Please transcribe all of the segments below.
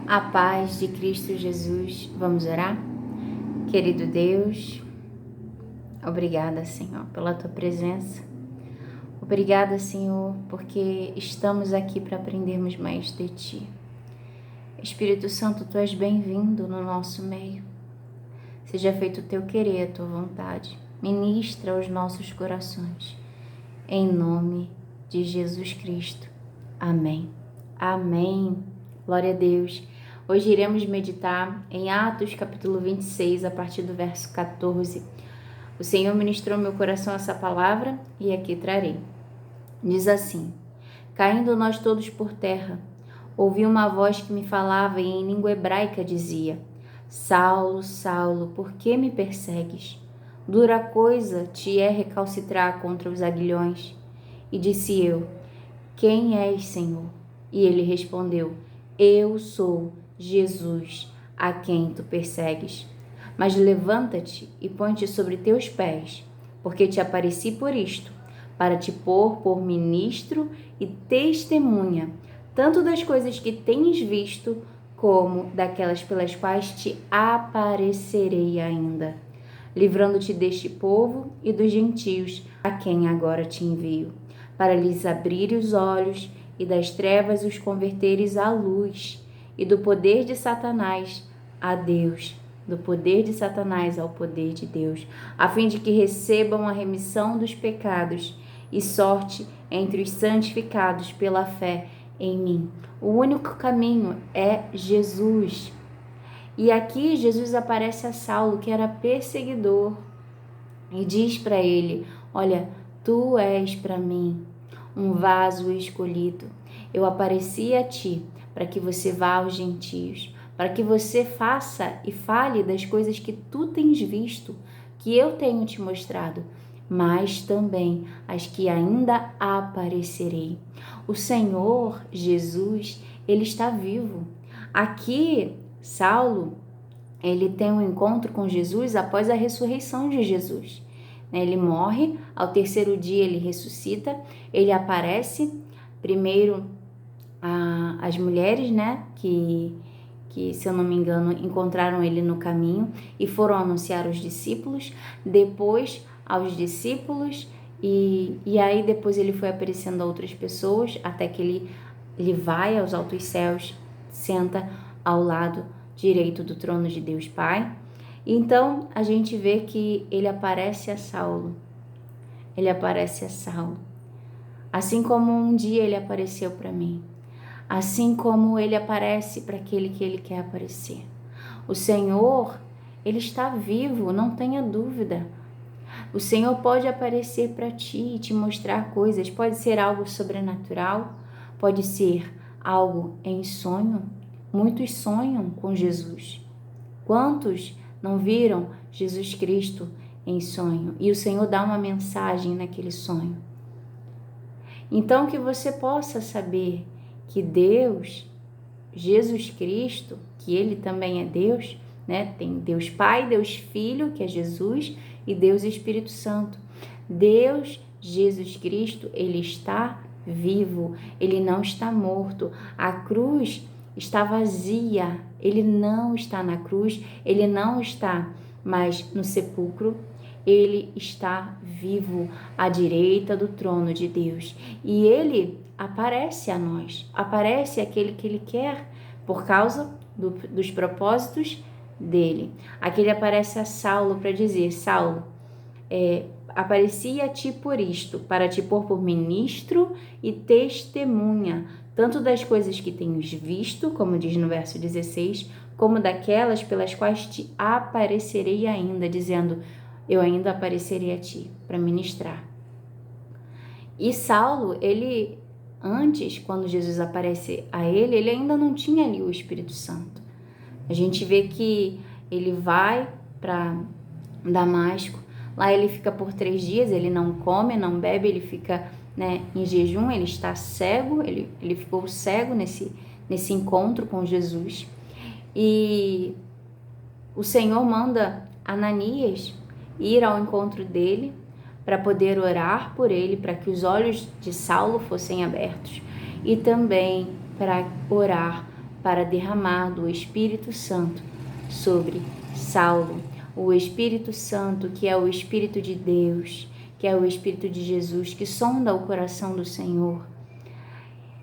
A paz de Cristo Jesus. Vamos orar? Querido Deus, obrigada, Senhor, pela Tua presença. Obrigada, Senhor, porque estamos aqui para aprendermos mais de Ti. Espírito Santo, Tu és bem-vindo no nosso meio. Seja feito o Teu querer, a Tua vontade. Ministra aos nossos corações. Em nome de Jesus Cristo. Amém. Amém. Glória a Deus. Hoje iremos meditar em Atos capítulo 26, a partir do verso 14. O Senhor ministrou meu coração essa palavra e aqui trarei. Diz assim: caindo nós todos por terra, ouvi uma voz que me falava e em língua hebraica dizia: Saulo, Saulo, por que me persegues? Dura coisa te é recalcitrar contra os aguilhões. E disse eu: quem és, Senhor? E ele respondeu: eu sou Jesus, a quem tu persegues. Mas levanta-te e põe-te sobre teus pés, porque te apareci por isto, para te pôr por ministro e testemunha, tanto das coisas que tens visto, como daquelas pelas quais te aparecerei ainda, livrando-te deste povo e dos gentios, a quem agora te envio, para lhes abrir os olhos e das trevas os converteres à luz, e do poder de Satanás a Deus, do poder de Satanás ao poder de Deus, a fim de que recebam a remissão dos pecados e sorte entre os santificados pela fé em mim. O único caminho é Jesus. E aqui Jesus aparece a Saulo, que era perseguidor, e diz para ele: olha, tu és para mim um vaso escolhido. Eu apareci a ti para que você vá aos gentios, para que você faça e fale das coisas que tu tens visto, que eu tenho te mostrado, mas também as que ainda aparecerei. O Senhor Jesus, ele está vivo. Aqui, Saulo, ele tem um encontro com Jesus após a ressurreição de Jesus. Ele morre, ao terceiro dia ele ressuscita, ele aparece primeiro às mulheres, né, que, se eu não me engano, encontraram ele no caminho e foram anunciar aos discípulos, depois aos discípulos, e aí depois ele foi aparecendo a outras pessoas, até que ele vai aos altos céus, senta ao lado direito do trono de Deus Pai. Então, a gente vê que ele aparece a Saulo. Ele aparece a Saulo. Assim como um dia ele apareceu para mim. Assim como ele aparece para aquele que ele quer aparecer. O Senhor, ele está vivo, não tenha dúvida. O Senhor pode aparecer para ti e te mostrar coisas. Pode ser algo sobrenatural, pode ser algo em sonho. Muitos sonham com Jesus. Quantos não viram Jesus Cristo em sonho? E o Senhor dá uma mensagem naquele sonho. Então, que você possa saber que Deus, Jesus Cristo, que Ele também é Deus, né? Tem Deus Pai, Deus Filho, que é Jesus, e Deus Espírito Santo. Deus, Jesus Cristo, Ele está vivo, Ele não está morto. A cruz está vazia, Ele não está na cruz, Ele não está mais no sepulcro, Ele está vivo à direita do trono de Deus. E Ele aparece a nós, aparece aquele que Ele quer por causa dos propósitos dele. Aqui Ele aparece a Saulo para dizer: Saulo, apareci a ti por isto, para te pôr por ministro e testemunha, tanto das coisas que tens visto, como diz no verso 16, como daquelas pelas quais te aparecerei ainda, dizendo: eu ainda aparecerei a ti, para ministrar. E Saulo, ele, antes, quando Jesus aparece a ele ainda não tinha ali o Espírito Santo. A gente vê que ele vai para Damasco, lá ele fica por 3 dias, ele não come, não bebe, ele fica, né, em jejum, ele está cego, ele ficou cego nesse encontro com Jesus. E o Senhor manda Ananias ir ao encontro dele para poder orar por ele, para que os olhos de Saulo fossem abertos, e também para orar para derramar do Espírito Santo sobre Saulo. O Espírito Santo, que é o Espírito de Deus, que é o Espírito de Jesus, que sonda o coração do Senhor.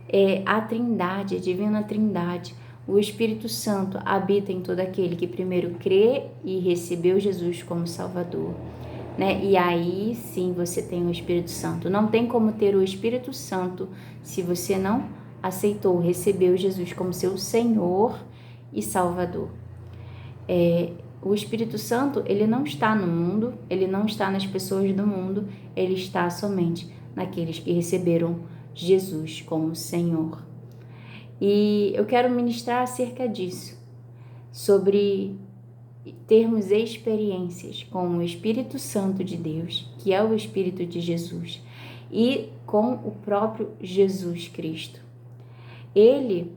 É a Trindade, a Divina Trindade. O Espírito Santo habita em todo aquele que primeiro crê e recebeu Jesus como Salvador, né? E aí sim você tem o Espírito Santo. Não tem como ter o Espírito Santo se você não aceitou, recebeu Jesus como seu Senhor e Salvador. O Espírito Santo, ele não está no mundo, ele não está nas pessoas do mundo, ele está somente naqueles que receberam Jesus como Senhor. E eu quero ministrar acerca disso, sobre termos experiências com o Espírito Santo de Deus, que é o Espírito de Jesus, e com o próprio Jesus Cristo. Ele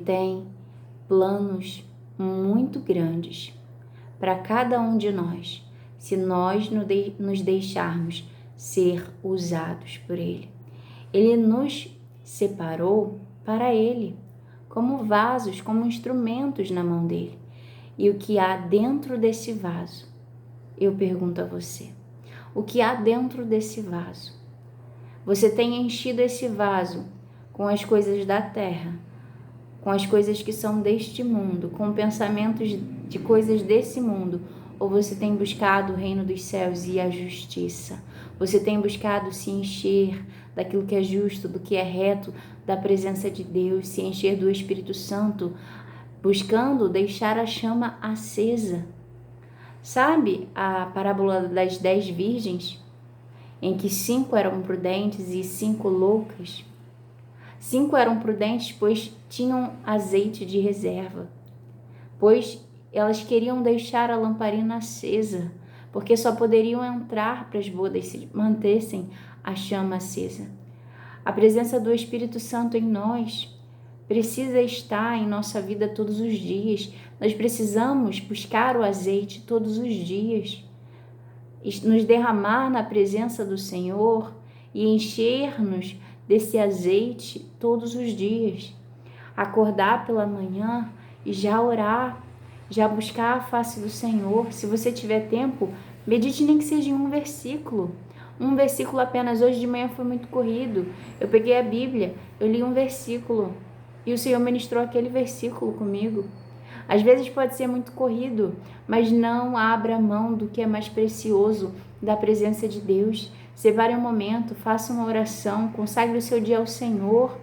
tem planos muito grandes para cada um de nós, se nós nos deixarmos ser usados por Ele. Ele nos separou para Ele, como vasos, como instrumentos na mão dele. E o que há dentro desse vaso? Eu pergunto a você, o que há dentro desse vaso? Você tem enchido esse vaso com as coisas da terra, com as coisas que são deste mundo, com pensamentos de coisas desse mundo, ou você tem buscado o reino dos céus e a justiça? Você tem buscado se encher daquilo que é justo, do que é reto, da presença de Deus, se encher do Espírito Santo, buscando deixar a chama acesa? Sabe a parábola das 10 virgens, em que 5 eram prudentes e 5 loucas? 5 eram prudentes, pois tinham azeite de reserva, pois elas queriam deixar a lamparina acesa, porque só poderiam entrar para as bodas se mantessem a chama acesa. A presença do Espírito Santo em nós precisa estar em nossa vida todos os dias. Nós precisamos buscar o azeite todos os dias, nos derramar na presença do Senhor e encher-nos desse azeite todos os dias. Acordar pela manhã e já orar, já buscar a face do Senhor. Se você tiver tempo, medite nem que seja em um versículo apenas. Hoje de manhã foi muito corrido, eu peguei a Bíblia, eu li um versículo e o Senhor ministrou aquele versículo comigo. Às vezes pode ser muito corrido, mas não abra mão do que é mais precioso, da presença de Deus. Separe um momento, faça uma oração, consagre o seu dia ao Senhor.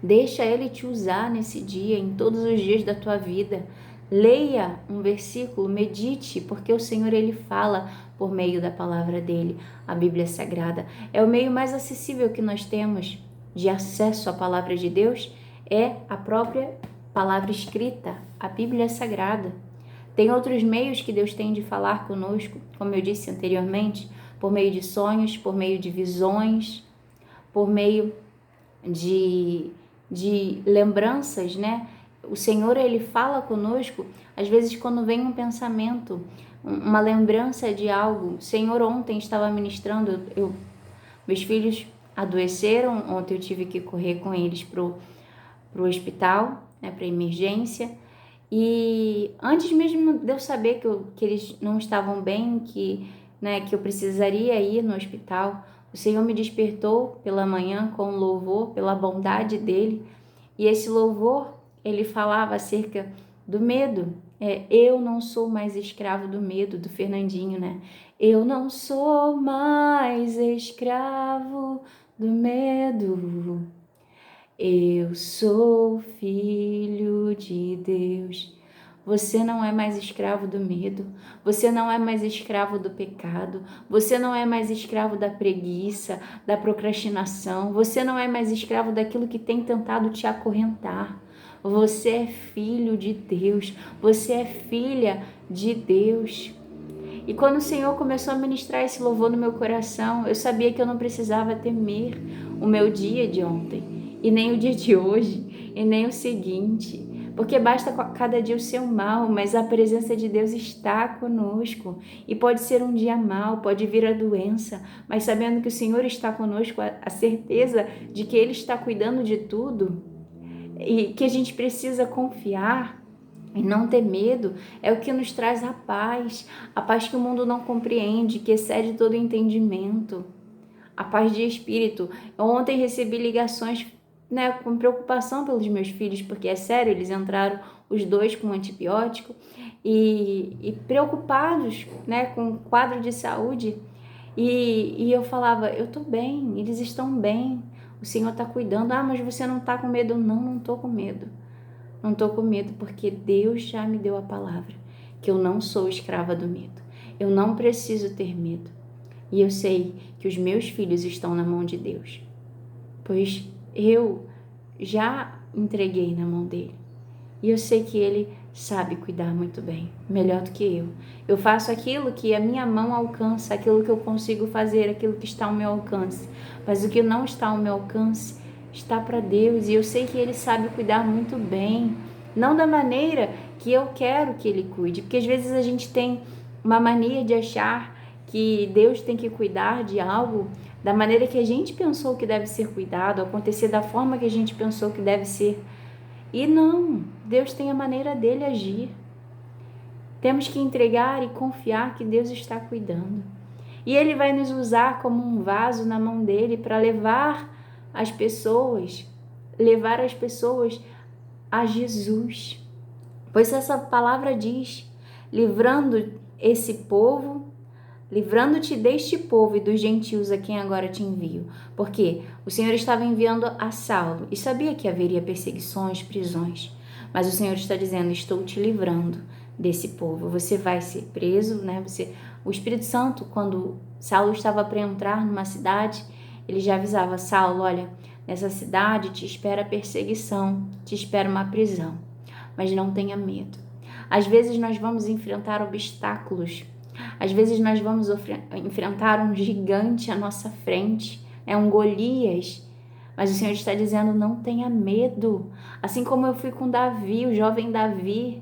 Deixa Ele te usar nesse dia, em todos os dias da tua vida. Leia um versículo, medite, porque o Senhor, Ele fala por meio da palavra dEle. A Bíblia Sagrada é o meio mais acessível que nós temos de acesso à palavra de Deus, é a própria palavra escrita, a Bíblia Sagrada. Tem outros meios que Deus tem de falar conosco, como eu disse anteriormente, por meio de sonhos, por meio de visões, por meio de lembranças, né? O Senhor, Ele fala conosco, às vezes quando vem um pensamento, uma lembrança de algo. O Senhor ontem estava ministrando, meus filhos adoeceram, ontem eu tive que correr com eles pro hospital, né, para emergência, e antes mesmo de eu saber que eles não estavam bem, que eu precisaria ir no hospital, o Senhor me despertou pela manhã com louvor, pela bondade dEle, e esse louvor, ele falava acerca do medo. Eu não sou mais escravo do medo, do Fernandinho, né? Eu não sou mais escravo do medo. Eu sou filho de Deus. Você não é mais escravo do medo, você não é mais escravo do pecado, você não é mais escravo da preguiça, da procrastinação, você não é mais escravo daquilo que tem tentado te acorrentar. Você é filho de Deus, você é filha de Deus. E quando o Senhor começou a ministrar esse louvor no meu coração, eu sabia que eu não precisava temer o meu dia de ontem, e nem o dia de hoje, e nem o seguinte, porque basta cada dia o seu mal, mas a presença de Deus está conosco. E pode ser um dia mau, pode vir a doença, mas sabendo que o Senhor está conosco, a certeza de que Ele está cuidando de tudo, e que a gente precisa confiar e não ter medo, é o que nos traz a paz que o mundo não compreende, que excede todo entendimento, a paz de espírito. Eu ontem recebi ligações, né, com preocupação pelos meus filhos, porque é sério, eles entraram os dois com antibiótico e preocupados, né, com o quadro de saúde. E eu falava, eu tô bem, eles estão bem, o Senhor tá cuidando. Ah, mas você não tá com medo? Não, não tô com medo. Não tô com medo porque Deus já me deu a palavra, que eu não sou escrava do medo. Eu não preciso ter medo. E eu sei que os meus filhos estão na mão de Deus, pois eu já entreguei na mão dele. E eu sei que ele sabe cuidar muito bem, melhor do que eu. Eu faço aquilo que a minha mão alcança, aquilo que eu consigo fazer, aquilo que está ao meu alcance. Mas o que não está ao meu alcance está para Deus. E eu sei que ele sabe cuidar muito bem. Não da maneira que eu quero que ele cuide. Porque às vezes a gente tem uma mania de achar que Deus tem que cuidar de algo da maneira que a gente pensou que deve ser cuidado, acontecer da forma que a gente pensou que deve ser. E não, Deus tem a maneira dele agir. Temos que entregar e confiar que Deus está cuidando. E ele vai nos usar como um vaso na mão dele para levar as pessoas a Jesus. Pois essa palavra diz, livrando-te deste povo e dos gentios a quem agora te envio. Porque o Senhor estava enviando a Saulo e sabia que haveria perseguições, prisões. Mas o Senhor está dizendo, estou te livrando desse povo. Você vai ser preso, né? O Espírito Santo, quando Saulo estava para entrar numa cidade, ele já avisava, Saulo, olha, nessa cidade te espera perseguição, te espera uma prisão. Mas não tenha medo. Às vezes nós vamos enfrentar obstáculos. Às vezes nós vamos enfrentar um gigante à nossa frente, um Golias. Mas o Senhor está dizendo, não tenha medo. Assim como eu fui com Davi, o jovem Davi,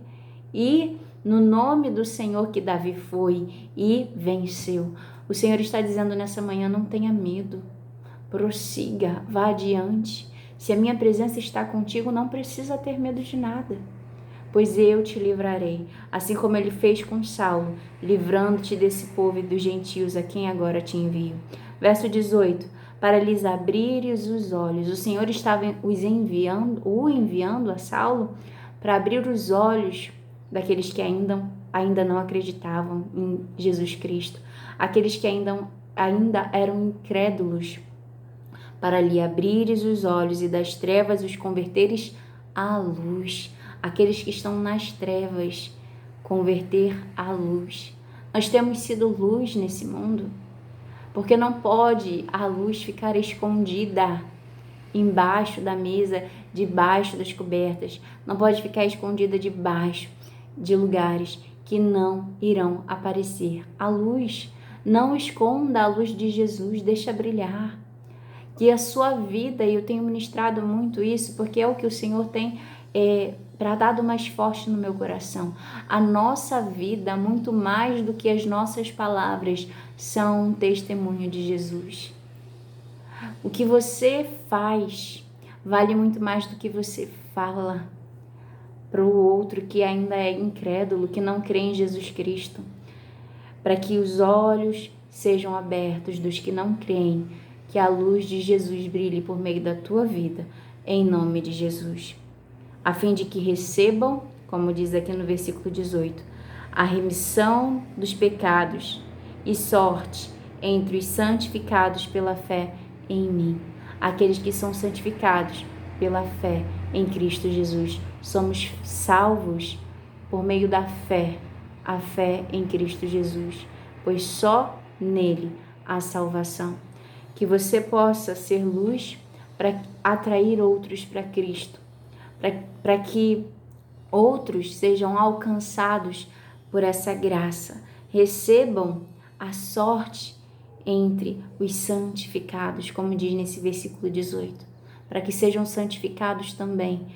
e no nome do Senhor que Davi foi e venceu. O Senhor está dizendo nessa manhã, não tenha medo. Prossiga, vá adiante. Se a minha presença está contigo, não precisa ter medo de nada. Pois eu te livrarei, assim como ele fez com Saulo, livrando-te desse povo e dos gentios a quem agora te envio. Verso 18, para lhes abrires os olhos. O Senhor estava o enviando a Saulo para abrir os olhos daqueles que ainda não acreditavam em Jesus Cristo, aqueles que ainda eram incrédulos, para lhe abrires os olhos e das trevas os converteres à luz. Aqueles que estão nas trevas, converter à luz. Nós temos sido luz nesse mundo, porque não pode a luz ficar escondida embaixo da mesa, debaixo das cobertas. Não pode ficar escondida debaixo de lugares que não irão aparecer. A luz, não esconda a luz de Jesus, deixa brilhar. Que a sua vida, e eu tenho ministrado muito isso, porque é o que o Senhor tem bradado mais forte no meu coração. A nossa vida, muito mais do que as nossas palavras, são um testemunho de Jesus. O que você faz vale muito mais do que você fala para o outro que ainda é incrédulo, que não crê em Jesus Cristo. Para que os olhos sejam abertos dos que não creem, que a luz de Jesus brilhe por meio da tua vida, em nome de Jesus. A fim de que recebam, como diz aqui no versículo 18, a remissão dos pecados e sorte entre os santificados pela fé em mim. Aqueles que são santificados pela fé em Cristo Jesus. Somos salvos por meio da fé, a fé em Cristo Jesus, pois só nele há salvação. Que você possa ser luz para atrair outros para Cristo, para que outros sejam alcançados por essa graça, recebam a sorte entre os santificados, como diz nesse versículo 18, para que sejam santificados também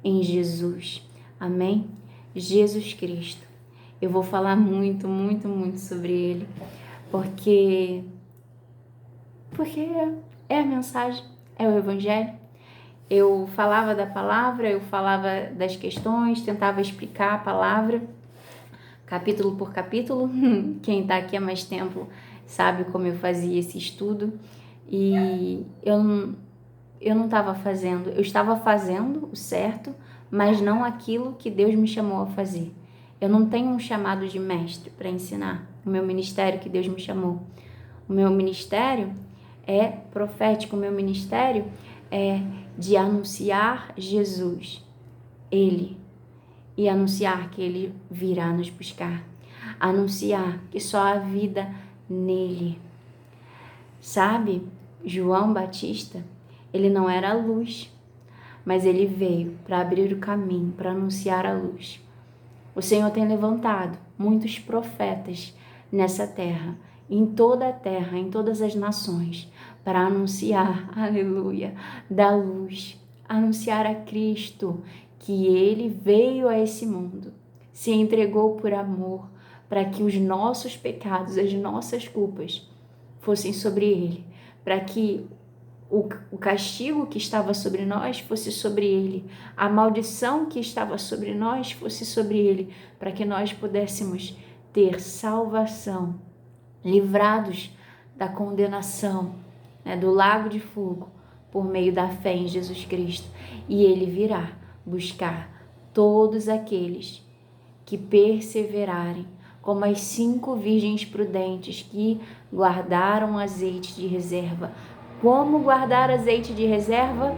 em Jesus. Amém? Jesus Cristo. Eu vou falar muito, muito, muito sobre ele, porque é a mensagem, é o Evangelho. Eu falava da palavra, eu falava das questões, tentava explicar a palavra, capítulo por capítulo. Quem está aqui há mais tempo sabe como eu fazia esse estudo. E eu não estava fazendo, eu estava fazendo o certo, mas não aquilo que Deus me chamou a fazer. Eu não tenho um chamado de mestre para ensinar o meu ministério que Deus me chamou. O meu ministério é profético, o meu ministério é de anunciar Jesus, Ele, e anunciar que Ele virá nos buscar, anunciar que só há vida nele. Sabe, João Batista, ele não era a luz, mas ele veio para abrir o caminho, para anunciar a luz. O Senhor tem levantado muitos profetas nessa terra, em toda a terra, em todas as nações, para anunciar, aleluia, da luz, anunciar a Cristo, que Ele veio a esse mundo, se entregou por amor, para que os nossos pecados, as nossas culpas fossem sobre Ele, para que o castigo que estava sobre nós fosse sobre Ele, a maldição que estava sobre nós fosse sobre Ele, para que nós pudéssemos ter salvação, livrados da condenação, do lago de fogo, por meio da fé em Jesus Cristo. E Ele virá buscar todos aqueles que perseverarem, como as 5 virgens prudentes que guardaram azeite de reserva. Como guardar azeite de reserva?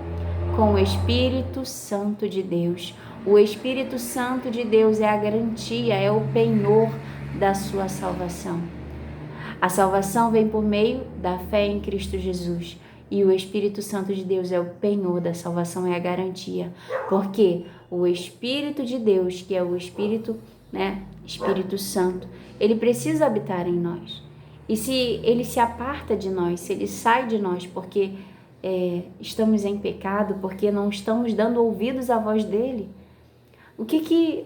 Com o Espírito Santo de Deus. O Espírito Santo de Deus é a garantia, é o penhor da sua salvação. A salvação vem por meio da fé em Cristo Jesus. E o Espírito Santo de Deus é o penhor da salvação, é a garantia. Porque o Espírito de Deus, que é o Espírito Santo, ele precisa habitar em nós. E se ele se aparta de nós, se ele sai de nós porque estamos em pecado, porque não estamos dando ouvidos à voz dele, o que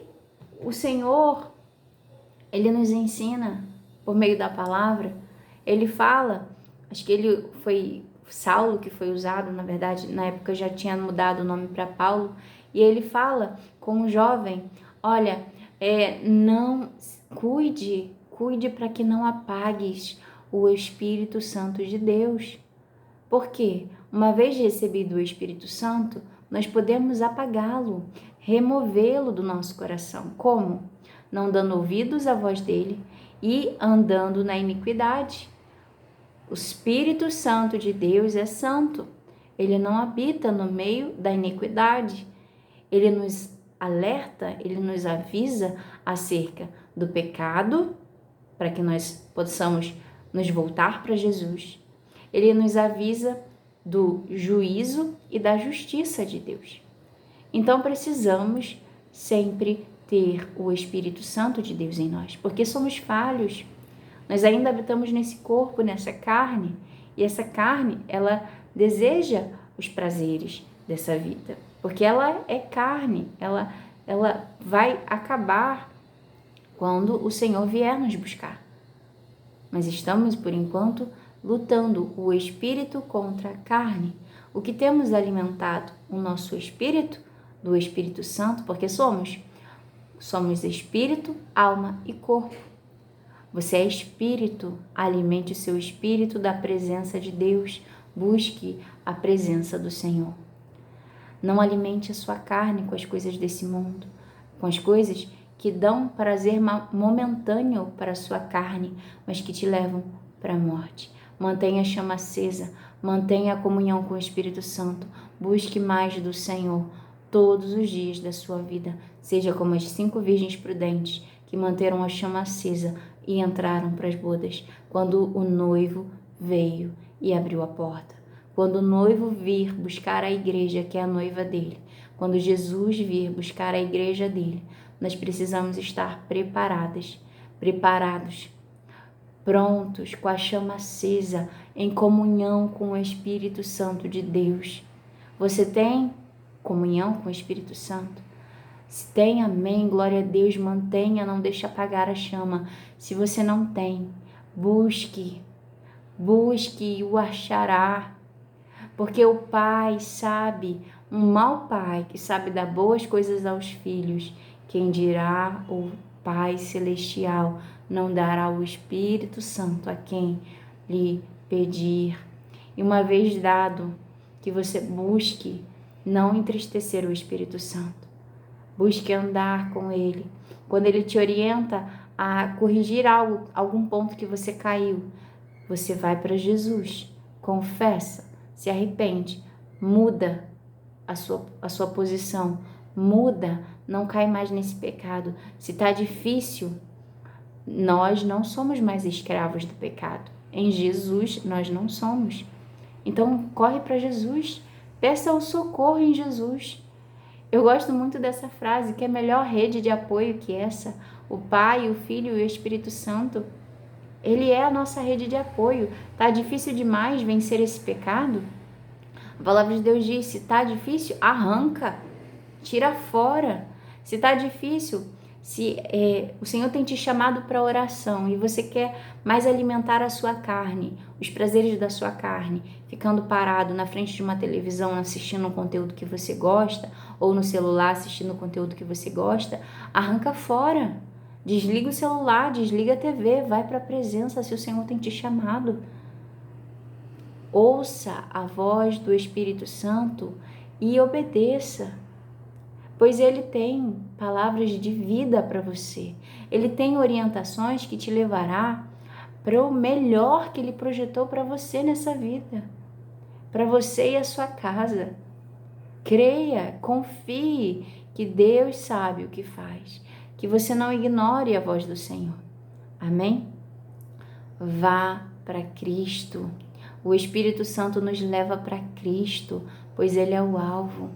o Senhor, ele nos ensina por meio da palavra? Ele fala, acho que ele foi Saulo que foi usado, na verdade, na época já tinha mudado o nome para Paulo, e ele fala com um jovem, olha, não cuide para que não apagues o Espírito Santo de Deus. Por quê? Uma vez recebido o Espírito Santo, nós podemos apagá-lo, removê-lo do nosso coração. Como? Não dando ouvidos à voz dele e andando na iniquidade. O Espírito Santo de Deus é santo. Ele não habita no meio da iniquidade. Ele nos alerta, ele nos avisa acerca do pecado, para que nós possamos nos voltar para Jesus. Ele nos avisa do juízo e da justiça de Deus. Então precisamos sempre ter o Espírito Santo de Deus em nós, porque somos falhos. Nós ainda habitamos nesse corpo, nessa carne, e essa carne, ela deseja os prazeres dessa vida, porque ela é carne, ela vai acabar quando o Senhor vier nos buscar. Mas estamos, por enquanto, lutando o espírito contra a carne. O que temos alimentado? O nosso espírito, do Espírito Santo, porque somos espírito, alma e corpo. Você é espírito, alimente o seu espírito da presença de Deus, busque a presença do Senhor. Não alimente a sua carne com as coisas desse mundo, com as coisas que dão prazer momentâneo para a sua carne, mas que te levam para a morte. Mantenha a chama acesa, mantenha a comunhão com o Espírito Santo, busque mais do Senhor todos os dias da sua vida. Seja como as 5 virgens prudentes que manteram a chama acesa e entraram para as bodas, quando o noivo veio e abriu a porta. Quando o noivo vir buscar a igreja, que é a noiva dele, quando Jesus vir buscar a igreja dele, nós precisamos estar preparados, prontos, com a chama acesa, em comunhão com o Espírito Santo de Deus. Você tem comunhão com o Espírito Santo? Se tem, amém, glória a Deus, mantenha, não deixe apagar a chama. Se você não tem, busque e o achará, porque o Pai sabe Um mau pai que sabe dar boas coisas aos filhos, quem dirá o Pai Celestial não dará o Espírito Santo a quem lhe pedir. E uma vez dado, que você busque não entristecer o Espírito Santo. Busque andar com Ele. Quando Ele te orienta a corrigir algum ponto que você caiu, você vai para Jesus, confessa, se arrepende, muda a sua posição, muda, não cai mais nesse pecado. Se está difícil, nós não somos mais escravos do pecado. Em Jesus nós não somos. Então corre para Jesus, peça o socorro em Jesus. Eu gosto muito dessa frase, que é a melhor rede de apoio que essa. O Pai, o Filho e o Espírito Santo, Ele é a nossa rede de apoio. Tá difícil demais vencer esse pecado? A palavra de Deus diz, se tá difícil, arranca, tira fora. Se tá difícil, se o Senhor tem te chamado para oração e você quer mais alimentar a sua carne, os prazeres da sua carne, ficando parado na frente de uma televisão assistindo um conteúdo que você gosta, ou no celular assistindo um conteúdo que você gosta, arranca fora. Desliga o celular, desliga a TV, vai para a presença se o Senhor tem te chamado. Ouça a voz do Espírito Santo e obedeça, pois Ele tem palavras de vida para você. Ele tem orientações que te levará para o melhor que Ele projetou para você nessa vida, para você e a sua casa. Creia, confie que Deus sabe o que faz, que você não ignore a voz do Senhor. Amém? Vá para Cristo. O Espírito Santo nos leva para Cristo, pois Ele é o alvo.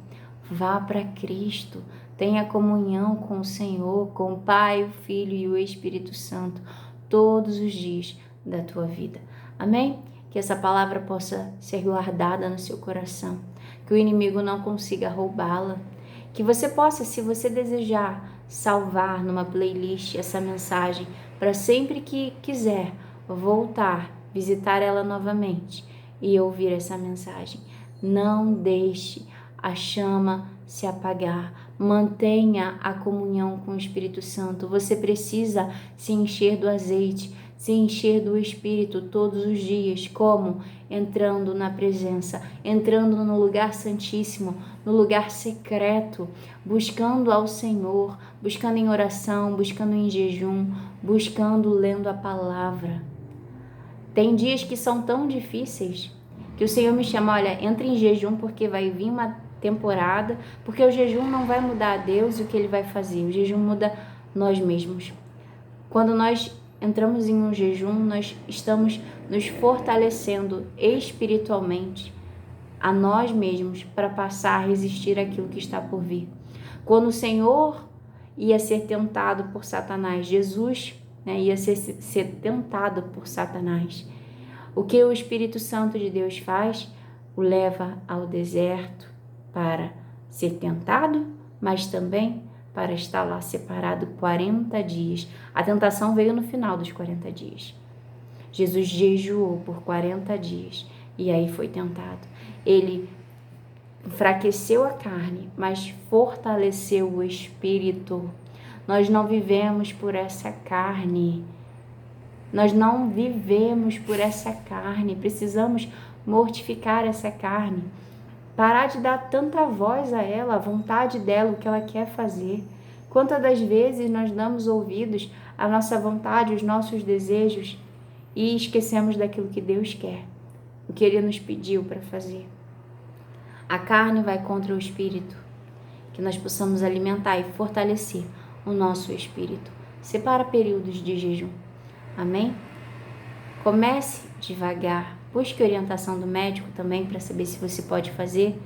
Vá para Cristo, tenha comunhão com o Senhor, com o Pai, o Filho e o Espírito Santo, todos os dias da tua vida. Amém? Que essa palavra possa ser guardada no seu coração, que o inimigo não consiga roubá-la, que você possa, se você desejar, salvar numa playlist essa mensagem, para sempre que quiser voltar, visitar ela novamente e ouvir essa mensagem. Não deixe a chama se apagar, mantenha a comunhão com o Espírito Santo. Você precisa se encher do azeite, se encher do Espírito todos os dias. Como? Entrando na presença, entrando no lugar santíssimo, no lugar secreto, buscando ao Senhor, buscando em oração, buscando em jejum, buscando lendo a palavra. Tem dias que são tão difíceis que o Senhor me chama, olha, entra em jejum porque vai vir uma temporada, porque o jejum não vai mudar a Deus e o que Ele vai fazer, o jejum muda nós mesmos. Quando nós entramos em um jejum, nós estamos nos fortalecendo espiritualmente a nós mesmos para passar a resistir àquilo que está por vir. Quando o Senhor ia ser tentado por Satanás, Jesus ia ser tentado por Satanás, o que o Espírito Santo de Deus faz? O leva ao deserto para ser tentado, mas também para estar lá separado 40 dias. A tentação veio no final dos 40 dias. Jesus jejuou por 40 dias e aí foi tentado. Ele enfraqueceu a carne, mas fortaleceu o espírito. Nós não vivemos por essa carne. Nós não vivemos por essa carne. Precisamos mortificar essa carne. Parar de dar tanta voz a ela, a vontade dela, o que ela quer fazer. Quantas das vezes nós damos ouvidos à nossa vontade, aos nossos desejos e esquecemos daquilo que Deus quer, o que Ele nos pediu para fazer. A carne vai contra o espírito, que nós possamos alimentar e fortalecer o nosso espírito. Separa períodos de jejum. Amém? Comece devagar. Busque orientação do médico também para saber se você pode fazer.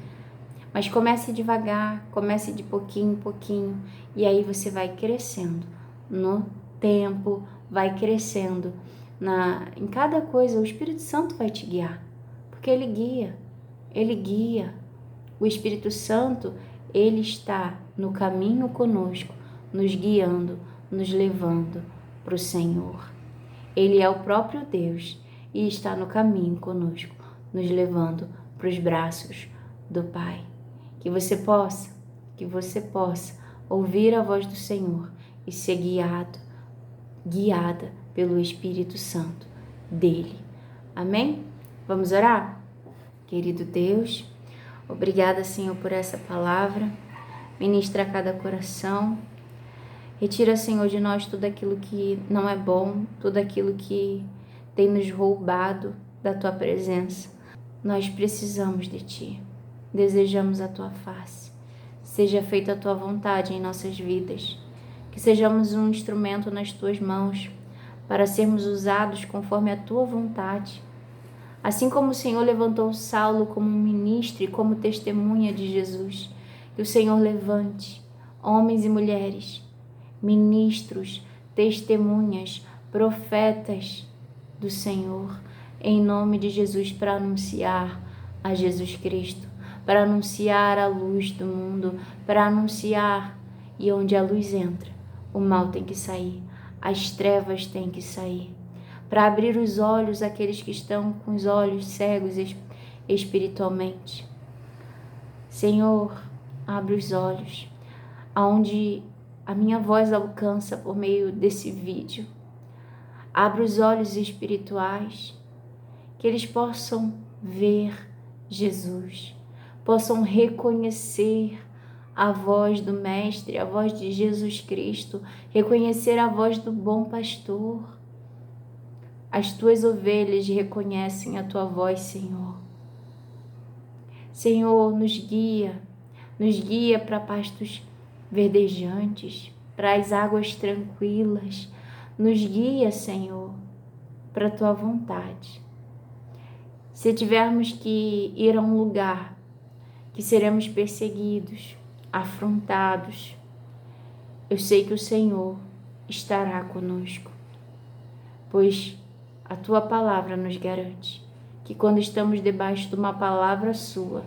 Mas comece devagar, comece de pouquinho em pouquinho. E aí você vai crescendo no tempo, vai crescendo em cada coisa. O Espírito Santo vai te guiar, porque Ele guia. Ele guia. O Espírito Santo, Ele está no caminho conosco, nos guiando, nos levando para o Senhor. Ele é o próprio Deus e está no caminho conosco, nos levando para os braços do Pai. que você possa ouvir a voz do Senhor e ser guiada pelo Espírito Santo dele. Amém? Vamos orar? Querido Deus, obrigada, Senhor, por essa palavra. Ministra a cada coração. Retira, Senhor, de nós tudo aquilo que não é bom, tudo aquilo que tem nos roubado da Tua presença. Nós precisamos de Ti. Desejamos a Tua face. Seja feita a Tua vontade em nossas vidas. Que sejamos um instrumento nas Tuas mãos para sermos usados conforme a Tua vontade. Assim como o Senhor levantou Saulo como ministro e como testemunha de Jesus, que o Senhor levante homens e mulheres, ministros, testemunhas, profetas do Senhor, em nome de Jesus, para anunciar a Jesus Cristo, para anunciar a luz do mundo, para anunciar, e onde a luz entra, o mal tem que sair, as trevas têm que sair, para abrir os olhos àqueles que estão com os olhos cegos espiritualmente. Senhor, abre os olhos, aonde a minha voz alcança por meio desse vídeo. Abre os olhos espirituais, que eles possam ver Jesus, possam reconhecer a voz do Mestre, a voz de Jesus Cristo, reconhecer a voz do bom pastor. As tuas ovelhas reconhecem a tua voz, Senhor. Senhor, nos guia para pastos verdejantes, para as águas tranquilas. Nos guia, Senhor, para a tua vontade. Se tivermos que ir a um lugar que seremos perseguidos, afrontados, eu sei que o Senhor estará conosco, pois a tua palavra nos garante que quando estamos debaixo de uma palavra sua,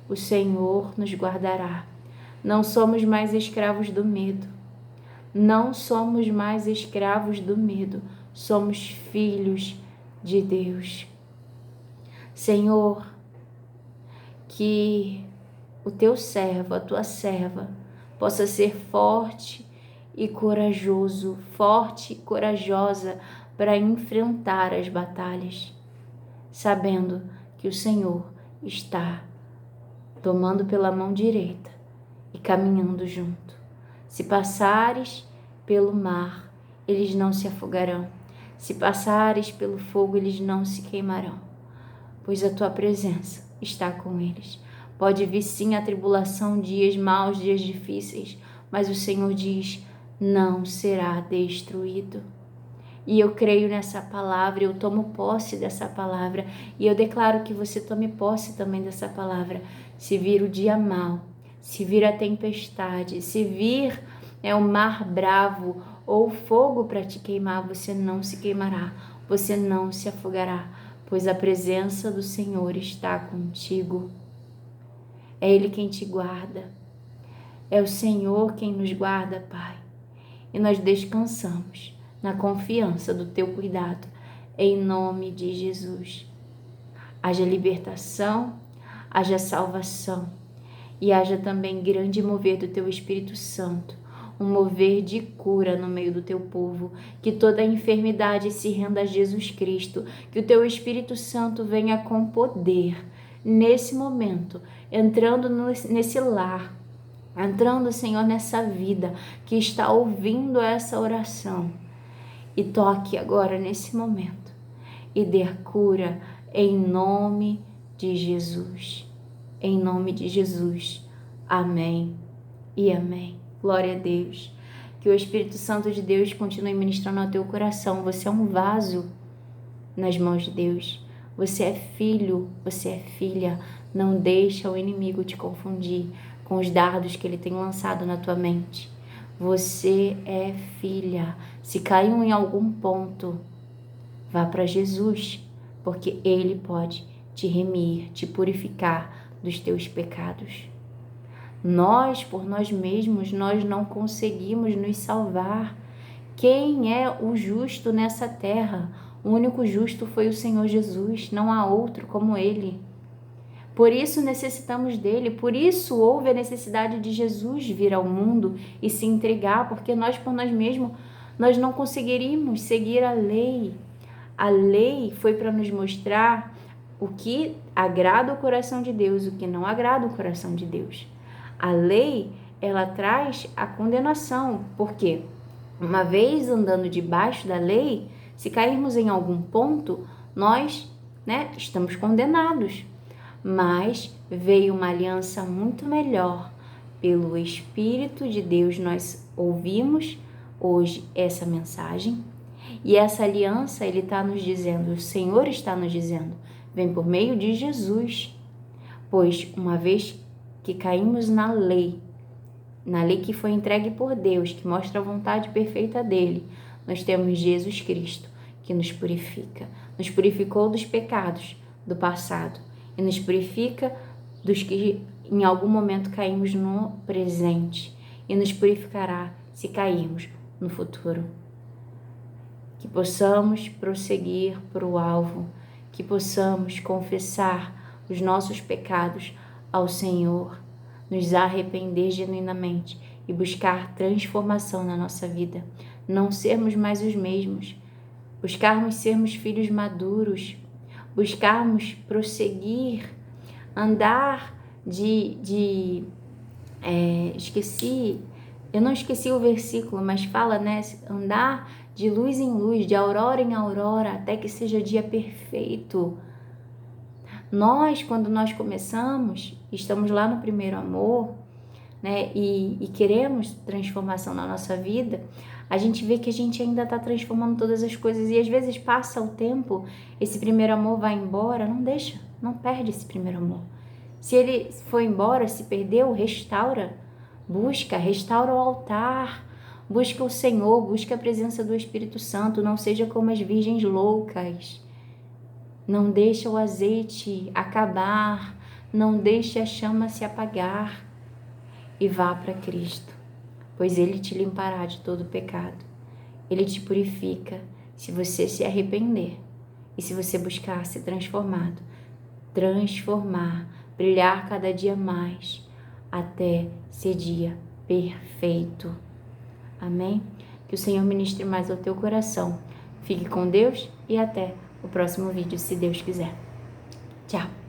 o Senhor nos guardará. Não somos mais escravos do medo. Não somos mais escravos do medo. Somos filhos de Deus. Senhor, que o teu servo, a tua serva, possa ser forte e corajoso, forte e corajosa para enfrentar as batalhas, sabendo que o Senhor está tomando pela mão direita e caminhando junto. Se passares pelo mar, eles não se afogarão. Se passares pelo fogo, eles não se queimarão, pois a tua presença está com eles. Pode vir sim a tribulação, dias maus, dias difíceis, mas o Senhor diz, não será destruído. E eu creio nessa palavra, eu tomo posse dessa palavra, e eu declaro que você tome posse também dessa palavra. Se vir o dia mau, se vir a tempestade, se vir o mar bravo ou fogo para te queimar, você não se queimará, você não se afogará, pois a presença do Senhor está contigo. É Ele quem te guarda, é o Senhor quem nos guarda, Pai, e nós descansamos na confiança do teu cuidado, em nome de Jesus. Haja libertação, haja salvação e haja também grande mover do teu Espírito Santo, um mover de cura no meio do teu povo, que toda enfermidade se renda a Jesus Cristo, que o teu Espírito Santo venha com poder nesse momento, entrando nesse lar, entrando, Senhor, nessa vida que está ouvindo essa oração. E toque agora nesse momento e dê cura em nome de Jesus. Em nome de Jesus. Amém e amém. Glória a Deus. Que o Espírito Santo de Deus continue ministrando ao teu coração. Você é um vaso nas mãos de Deus. Você é filho, você é filha. Não deixa o inimigo te confundir com os dardos que ele tem lançado na tua mente. Você é filha. Se caiu em algum ponto, vá para Jesus, porque Ele pode te remir, te purificar dos teus pecados. Nós, por nós mesmos, nós não conseguimos nos salvar. Quem é o justo nessa terra? O único justo foi o Senhor Jesus, não há outro como Ele. Por isso necessitamos dele, por isso houve a necessidade de Jesus vir ao mundo e se entregar, porque nós por nós mesmos, nós não conseguiríamos seguir a lei. A lei foi para nos mostrar o que agrada o coração de Deus, o que não agrada o coração de Deus. A lei, ela traz a condenação, porque uma vez andando debaixo da lei, se cairmos em algum ponto, nós, estamos condenados. Mas veio uma aliança muito melhor. Pelo Espírito de Deus nós ouvimos hoje essa mensagem. E essa aliança, Ele está nos dizendo, o Senhor está nos dizendo, vem por meio de Jesus. Pois uma vez que caímos na lei que foi entregue por Deus, que mostra a vontade perfeita dEle, nós temos Jesus Cristo, que nos purifica. Nos purificou dos pecados do passado e nos purifica dos que em algum momento caímos no presente e nos purificará se cairmos no futuro. Que possamos prosseguir para o alvo, que possamos confessar os nossos pecados ao Senhor, nos arrepender genuinamente e buscar transformação na nossa vida, não sermos mais os mesmos, buscarmos sermos filhos maduros, buscarmos prosseguir, andar eu não esqueci o versículo, mas fala, andar de luz em luz, de aurora em aurora, até que seja dia perfeito. Nós, quando nós começamos, estamos lá no primeiro amor, e queremos transformação na nossa vida, a gente vê que a gente ainda está transformando todas as coisas e às vezes passa o tempo, esse primeiro amor vai embora, não perde esse primeiro amor. Se ele foi embora, se perdeu, restaura o altar, busca o Senhor, busca a presença do Espírito Santo, não seja como as virgens loucas, não deixa o azeite acabar, não deixa a chama se apagar e vá para Cristo, pois Ele te limpará de todo pecado, Ele te purifica se você se arrepender e se você buscar ser transformar, brilhar cada dia mais, até ser dia perfeito. Amém? Que o Senhor ministre mais ao teu coração. Fique com Deus e até o próximo vídeo, se Deus quiser. Tchau!